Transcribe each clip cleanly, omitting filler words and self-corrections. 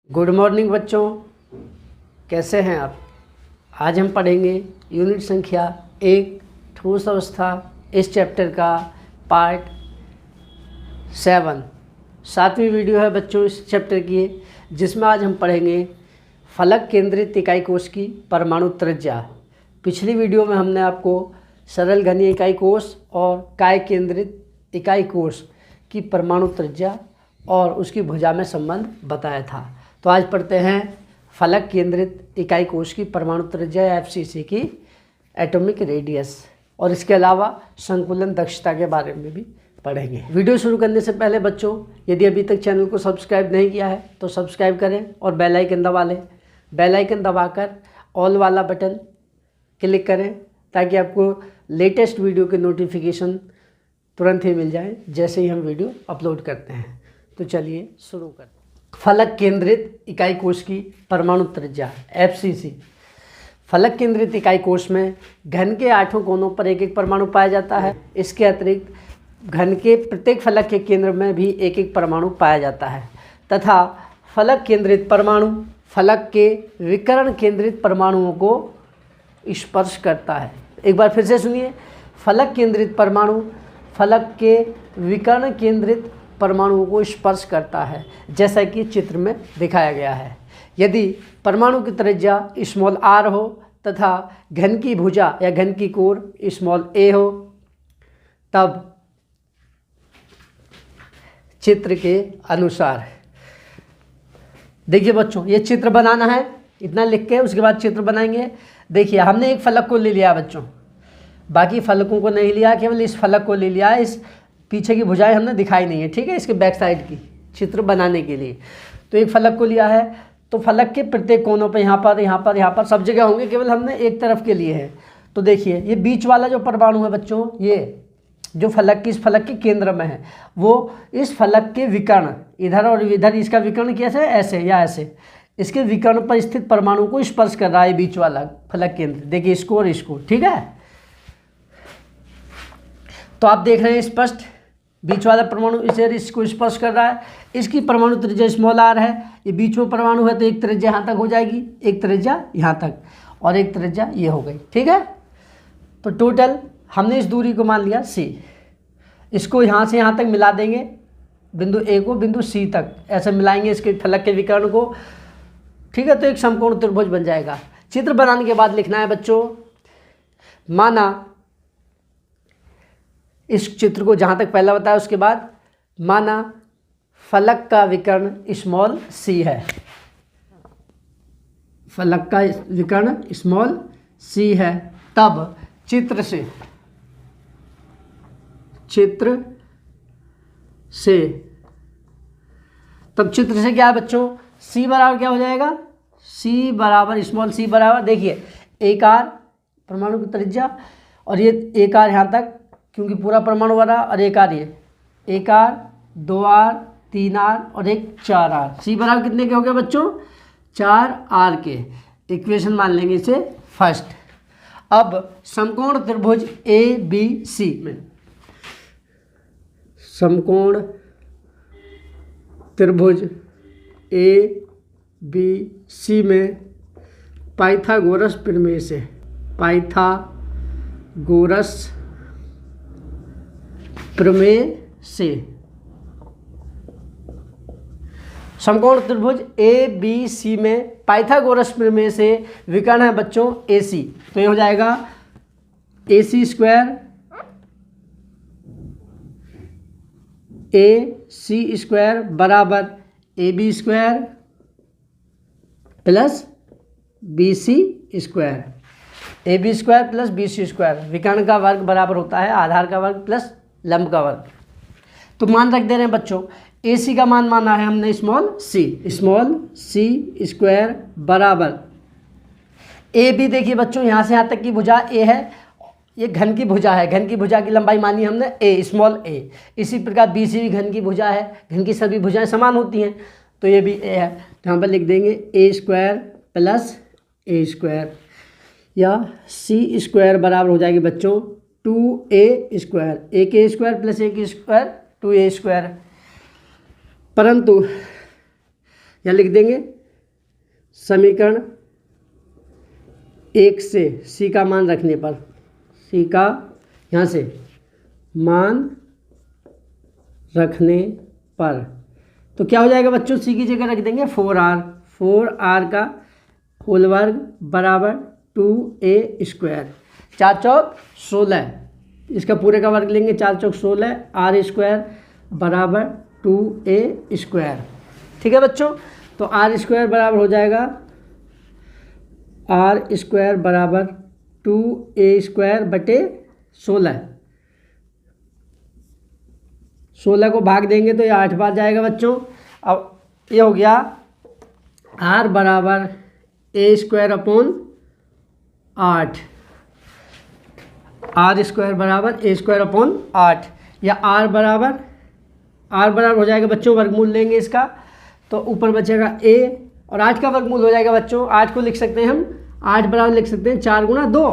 Good morning बच्चों, कैसे हैं आप। आज हम पढ़ेंगे यूनिट संख्या 1 ठोस अवस्था, इस चैप्टर का पार्ट 7 सातवीं वीडियो है बच्चों इस चैप्टर की, जिसमें आज हम पढ़ेंगे फलक केंद्रित इकाई कोष की परमाणु त्रिज्या। पिछली वीडियो में हमने आपको सरल घनीय इकाई कोष और काय केंद्रित इकाई कोष की परमाणु त्रिज्या और उसकी भुजा में संबंध बताया था। तो आज पढ़ते हैं फलक केंद्रित इकाई कोष की परमाणु त्रिज्या FCC की एटॉमिक रेडियस, और इसके अलावा संकुलन दक्षता के बारे में भी पढ़ेंगे। वीडियो शुरू करने से पहले बच्चों, यदि अभी तक चैनल को सब्सक्राइब नहीं किया है तो सब्सक्राइब करें और बेल आइकन दबा लें। बेल आइकन दबाकर ऑल वाला बटन क्लिक करें ताकि आपको लेटेस्ट वीडियो के नोटिफिकेशन तुरंत ही मिल जाए जैसे ही हम वीडियो अपलोड करते हैं। तो चलिए शुरू करते हैं। फलक केंद्रित इकाई कोष की परमाणु त्रिज्या FCC। फलक केंद्रित इकाई कोष में घन के 8 कोनों पर एक एक परमाणु पाया जाता है। इसके अतिरिक्त घन के प्रत्येक फलक के केंद्र में भी एक एक परमाणु पाया जाता है तथा फलक केंद्रित परमाणु फलक के विकर्ण केंद्रित परमाणुओं को स्पर्श करता है। एक बार फिर से सुनिए, फलक केंद्रित परमाणु फलक के विकर्ण केंद्रित परमाणुओं को स्पर्श करता है, जैसा कि चित्र में दिखाया गया है। यदि परमाणु की त्रिज्या r हो तथा घन की भुजा या घन की कोर a हो, तब चित्र के अनुसार देखिए बच्चों, ये चित्र बनाना है, इतना लिख के उसके बाद चित्र बनाएंगे। देखिए, हमने एक फलक को ले लिया बच्चों, बाकी फलकों को नहीं लिया, केवल इस फलक को ले लिया। इस पीछे की भुजाएं हमने दिखाई नहीं है, ठीक है, इसके बैक साइड की चित्र बनाने के लिए। तो एक फलक को लिया है, तो फलक के प्रत्येक कोनों पे यहाँ पर सब जगह होंगे, केवल हमने एक तरफ के लिए है। तो देखिए, ये बीच वाला जो परमाणु है बच्चों, ये जो फलक की इस फलक के केंद्र में है, वो इस फलक के विकर्ण इधर और इधर, इसका विकर्ण कैसे, ऐसे या ऐसे, इसके विकर्ण पर स्थित परमाणु को स्पर्श कर रहा है बीच वाला फलक केंद्र। देखिए इसको और इसको, ठीक है। तो आप देख रहे हैं स्पष्ट, बीच वाला परमाणु इसे इसको स्पर्श कर रहा है। इसकी परमाणु त्रिज्या r है। ये बीच में परमाणु है तो एक त्रिज्या यहाँ तक हो जाएगी, एक त्रिज्या यहाँ तक और एक त्रिज्या ये हो गई, ठीक है। तो टोटल हमने इस दूरी को मान लिया c। इसको यहाँ से यहाँ तक मिला देंगे, बिंदु A को बिंदु C तक ऐसे मिलाएंगे इसके फलक के विकर्ण को, ठीक है। तो एक समकोण त्रिभुज बन जाएगा। चित्र बनाने के बाद लिखना है बच्चों, माना इस चित्र को जहाँ तक पहला बताया उसके बाद, माना फलक का विकर्ण c है, फलक का विकर्ण c है, तब चित्र से क्या है बच्चों, c बराबर क्या हो जाएगा, c बराबर c बराबर, देखिए एक r परमाणु की त्रिज्या और ये एक r यहाँ तक, क्योंकि पूरा परमाणु बना, और एक r, ये एक r 2r 3r और एक 4r। c बराबर कितने के हो गए बच्चों, 4r के। इक्वेशन मान लेंगे इसे फर्स्ट। अब समकोण त्रिभुज ABC में, समकोण त्रिभुज ABC में पाइथागोरस प्रमेय से, पाइथागोरस प्रमेय से समकोण त्रिभुज ABC में पाइथागोरस प्रमेय से विकर्ण है बच्चों AC। तो ये हो जाएगा AC स्क्वायर बराबर AB square plus BC square, AB square plus BC square. विकर्ण का वर्ग बराबर होता है आधार का वर्ग प्लस लंब का वर्ग। तो मान रख दे रहे हैं बच्चों, AC का मान माना है हमने स्मॉल c स्क्वायर बराबर AB। देखिए बच्चों, यहाँ से यहाँ तक की भुजा A है, ये घन की भुजा है, घन की भुजा की लंबाई मानी हमने a। इसी प्रकार BC भी घन की भुजा है, घन की सभी भुजाएं समान होती हैं, तो ये भी A है। तो यहाँ पर लिख देंगे A square plus A square, या C स्क्वायर बराबर हो जाएगी बच्चों 2a स्क्वायर, एक ए स्क्वायर प्लस एक स्क्वायर 2a स्क्वायर, परंतु यहाँ लिख देंगे समीकरण 1 से c का मान रखने पर, c का यहाँ से मान रखने पर तो क्या हो जाएगा बच्चों, c की जगह रख देंगे 4r का होल वर्ग बराबर 2a स्क्वायर, 4 चौक 16, इसका पूरे का वर्ग लेंगे, 4 चौक 16, r स्क्वायर बराबर 2a स्क्वायर। ठीक है बच्चों, तो r स्क्वायर बराबर हो जाएगा r स्क्वायर बराबर 2a स्क्वायर बटे 16, 16 को भाग देंगे तो ये 8 बार जाएगा बच्चों। अब ये हो गया r बराबर a square upon 8, r square बराबर a स्क्वायर अपॉन 8, या r बराबर हो जाएगा बच्चों, वर्गमूल लेंगे इसका तो ऊपर बचेगा a और 8 का वर्गमूल हो जाएगा बच्चों। 8 को लिख सकते हैं हम, 8 बराबर लिख सकते हैं 4 गुणा 2,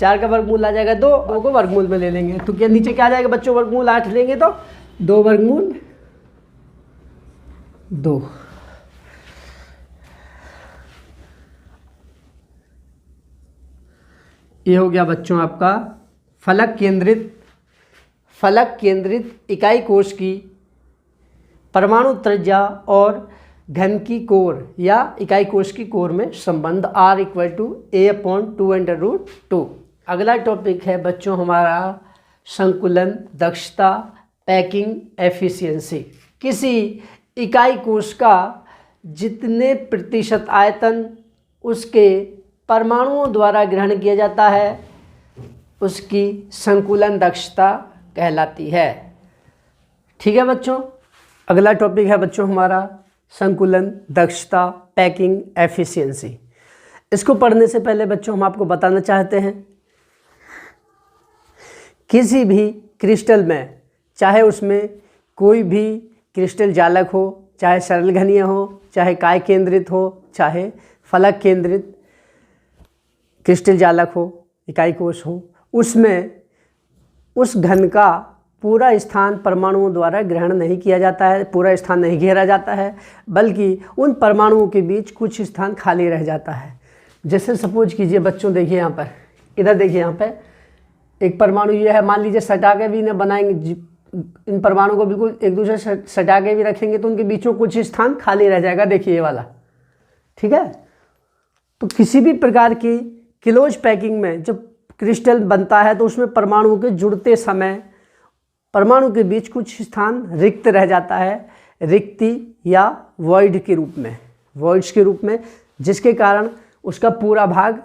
4 का वर्गमूल आ जाएगा 2, 2 को वर्गमूल में ले लेंगे तो क्या नीचे क्या आ जाएगा बच्चों, वर्गमूल 8 लेंगे तो 2 वर्गमूल 2। ये हो गया बच्चों आपका फलक केंद्रित इकाई कोश की परमाणु त्रिज्या और घन की कोर या इकाई कोश की कोर में संबंध r = a/2√2। अगला टॉपिक है बच्चों हमारा संकुलन दक्षता, पैकिंग एफिशिएंसी। किसी इकाई कोश का जितने प्रतिशत आयतन उसके परमाणुओं द्वारा ग्रहण किया जाता है उसकी संकुलन दक्षता कहलाती है। ठीक है बच्चों, अगला टॉपिक है बच्चों हमारा संकुलन दक्षता, पैकिंग एफिशिएंसी। इसको पढ़ने से पहले बच्चों हम आपको बताना चाहते हैं, किसी भी क्रिस्टल में, चाहे उसमें कोई भी क्रिस्टल जालक हो, चाहे सरल घनीय हो, चाहे काय केंद्रित हो, चाहे फलक केंद्रित क्रिस्टल जालक हो, इकाई कोश हो, उसमें उस घन का पूरा स्थान परमाणुओं द्वारा ग्रहण नहीं किया जाता है, पूरा स्थान नहीं घेरा जाता है, बल्कि उन परमाणुओं के बीच कुछ स्थान खाली रह जाता है। जैसे सपोज कीजिए बच्चों, देखिए यहाँ पर, इधर देखिए यहाँ पे एक परमाणु ये है, मान लीजिए सटा के भी न बनाएंगे, इन परमाणु को बिल्कुल एक दूसरे से सटा के भी रखेंगे तो उनके बीचों कुछ स्थान खाली रह जाएगा, देखिए ये वाला। ठीक है, तो किसी भी प्रकार की क्लोज पैकिंग में जब क्रिस्टल बनता है तो उसमें परमाणुओं के जुड़ते समय परमाणु के बीच कुछ स्थान रिक्त रह जाता है, रिक्ति या वॉइड के रूप में, वॉइड्स के रूप में, जिसके कारण उसका पूरा भाग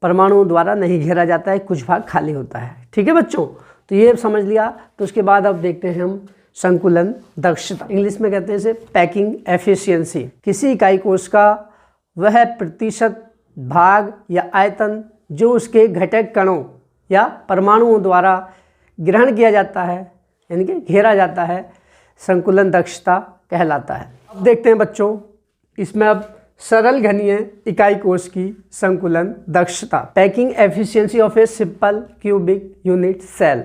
परमाणुओं द्वारा नहीं घेरा जाता है, कुछ भाग खाली होता है। ठीक है बच्चों, तो ये समझ लिया। तो उसके बाद अब देखते हैं हम संकुलन दक्षता, इंग्लिश में कहते हैं इसे पैकिंग एफिशिएंसी। किसी इकाई कोश का वह प्रतिशत भाग या आयतन जो उसके घटक कणों या परमाणुओं द्वारा ग्रहण किया जाता है, यानी कि घेरा जाता है, संकुलन दक्षता कहलाता है। अब देखते हैं बच्चों इसमें अब सरल घनीय इकाई कोश की संकुलन दक्षता, packing efficiency of a simple cubic unit cell.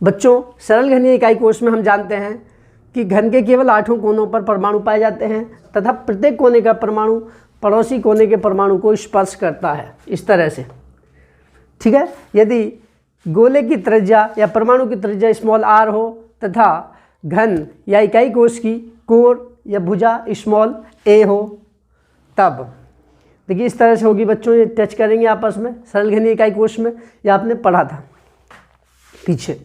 बच्चों सरल घनीय इकाई कोश में हम जानते हैं कि घन के केवल 8 कोनों पर परमाणु पाए जाते हैं तथा प्रत्येक कोने का परमाणु पड़ोसी कोने के परमाणु को स्पर्श करता है, इस तरह से। ठीक है, यदि गोले की त्रिज्या या परमाणु की त्रिज्या स्मॉल r हो तथा घन या इकाई कोश की कोर या भुजा स्मॉल a हो, तब देखिए इस तरह से होगी बच्चों, ये टच करेंगे आपस में सरल घनीय इकाई कोश में, ये आपने पढ़ा था पीछे।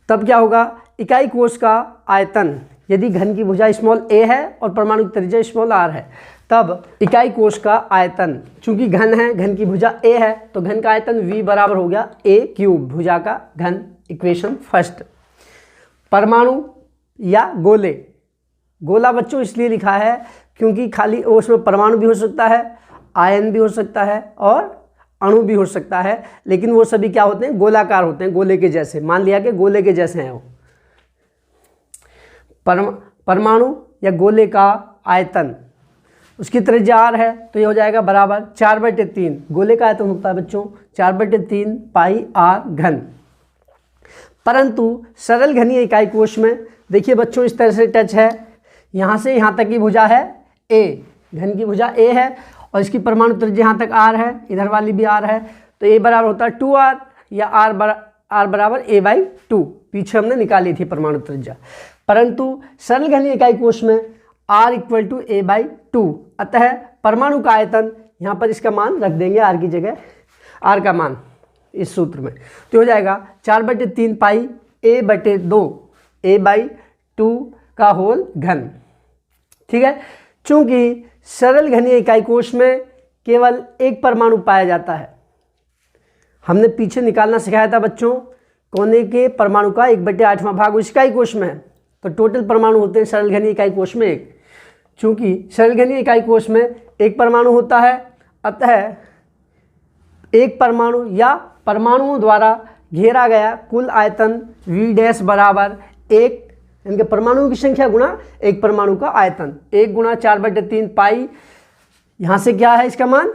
तब क्या होगा, इकाई कोश का आयतन, यदि घन की भुजा स्मॉल a है और परमाणु की त्रिज्या स्मॉल r है, तब इकाई कोश का आयतन, चूंकि घन है, घन की भुजा a है, तो घन का आयतन v बराबर हो गया a³, भुजा का घन, इक्वेशन फर्स्ट। परमाणु या गोले, गोला बच्चों इसलिए लिखा है क्योंकि खाली उसमें परमाणु भी हो सकता है, आयन भी हो सकता है और अणु भी हो सकता है, लेकिन वो सभी क्या होते हैं, गोलाकार होते हैं, गोले के जैसे, मान लिया कि गोले के जैसे हैं वो। परमाणु या गोले का आयतन, उसकी त्रिज्या r है तो ये हो जाएगा बराबर 4/3, गोले का आयतन होता है बच्चों 4/3 पाई r घन। परंतु सरल घनीय इकाई कोश में देखिए बच्चों इस तरह से टच है, यहाँ से यहाँ तक की भुजा है ए, घन की भुजा ए है और इसकी परमाणु त्रिज्या यहाँ तक r है, इधर वाली भी r है, तो ए बराबर होता है 2r या r बराबर a/2। पीछे हमने निकाली थी परमाणु त्रिज्या, परंतु सरल घनीय इकाई कोश में r = a/2। अतः परमाणु का आयतन, यहाँ पर इसका मान रख देंगे r की जगह, r का मान इस सूत्र में, तो हो जाएगा 4/3 पाई a/2 a/2 का होल घन। ठीक है, चूंकि सरल घनीय इकाई कोश में केवल एक परमाणु पाया जाता है। हमने पीछे निकालना सिखाया था बच्चों, कोने के परमाणु का 1/8वां भाग उस इकाई कोश में है, तो टोटल परमाणु होते हैं सरल घनीय इकाई कोश में एक। चूंकि सरल घनीय इकाई कोश में एक परमाणु होता है, अतः एक परमाणु या परमाणुओं द्वारा घेरा गया कुल आयतन V' बराबर 1, इनके परमाणुओं की संख्या गुणा एक परमाणु का आयतन, 1 × 4/3 पाई, यहाँ से क्या है इसका मान,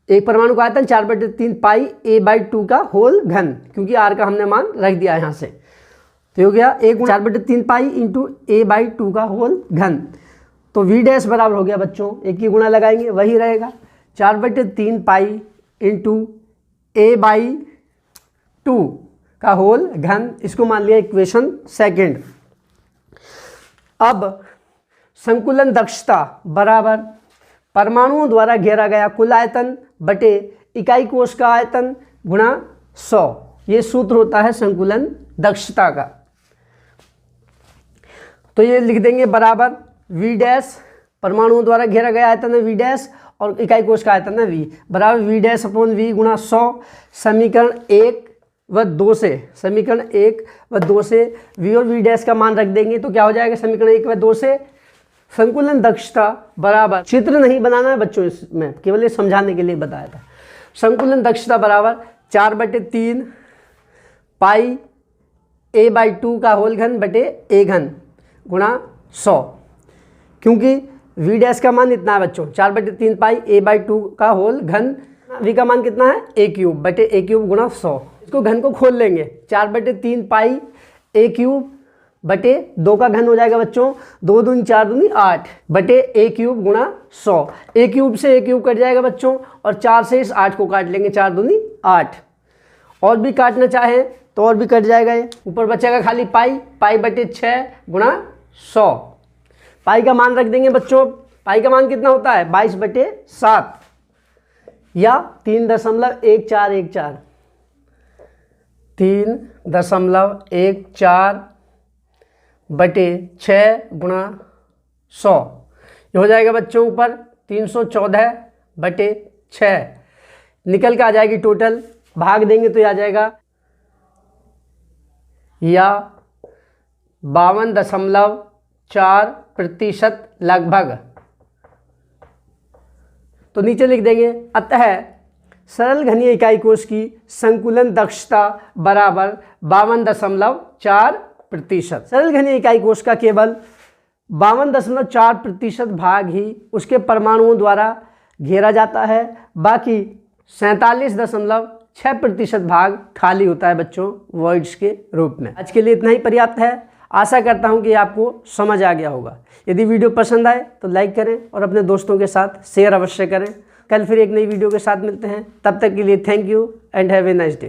एक परमाणु का आयतन 4/3 पाई a/2 का होल घन, क्योंकि r का हमने मान रख दिया यहाँ से, तो हो गया 1 × 4/3 पाई × a/2 का होल घन। तो V' बराबर हो गया बच्चों, एक ही गुणा लगाएंगे वही रहेगा, 4/3 पाई × a/2 का होल घन, इसको मान लिया इक्वेशन सेकंड। अब संकुलन दक्षता बराबर परमाणुओं द्वारा घेरा गया कुल आयतन बटे इकाई कोश का आयतन गुणा 100, ये सूत्र होता है संकुलन दक्षता का। तो ये लिख देंगे बराबर V' परमाणुओं द्वारा घेरा गया आयतन है V' और इकाई कोश का आयतन है V, बराबर V'/V गुणा 100। समीकरण 1 व 2 से, समीकरण 1 व 2 से V और V' का मान रख देंगे, तो क्या हो जाएगा समीकरण 1 व 2 से संकुलन दक्षता बराबर, चित्र नहीं बनाना है बच्चों इसमें, केवल ये समझाने के लिए बताया था। संकुलन दक्षता बराबर 4/3 पाई a/2 का होल घन बटे a घन गुणा 100, क्योंकि V' का मान इतना है बच्चों 4/3 पाई a/2 का होल घन, V का मान कितना है a³ बटे a³ गुणा 100। इसको घन को खोल लेंगे, 4/3 पाई a³ बटे 2 का घन हो जाएगा बच्चों, 2 दूनी 4 दूनी 8 बटे a³ गुणा 100। a³ से a³ कट जाएगा बच्चों और 4 से इस 8 को काट लेंगे, 4 दूनी 8, और भी काटना चाहें तो और भी कट जाएगा, ये ऊपर बचेगा खाली पाई बटे 6 गुणा 100। पाई का मान रख देंगे बच्चों, पाई का मान कितना होता है 22/7 या 3.1414, 3.14 बटे 6 गुणा 100, ये हो जाएगा बच्चों ऊपर 314 बटे 6, निकल के आ जाएगी टोटल, भाग देंगे तो आ जाएगा या 52.4% लगभग। तो नीचे लिख देंगे, अतः सरल घनीय इकाई कोश की संकुलन दक्षता बराबर 52.4%। सरल घनीय इकाई कोश का केवल 52.4% भाग ही उसके परमाणुओं द्वारा घेरा जाता है, बाकी 47.6% भाग खाली होता है बच्चों वॉइड्स के रूप में। आज के लिए इतना ही पर्याप्त है, आशा करता हूं कि आपको समझ आ गया होगा। यदि वीडियो पसंद आए तो लाइक करें और अपने दोस्तों के साथ शेयर अवश्य करें। कल फिर एक नई वीडियो के साथ मिलते हैं, तब तक के लिए thank you and have a nice day.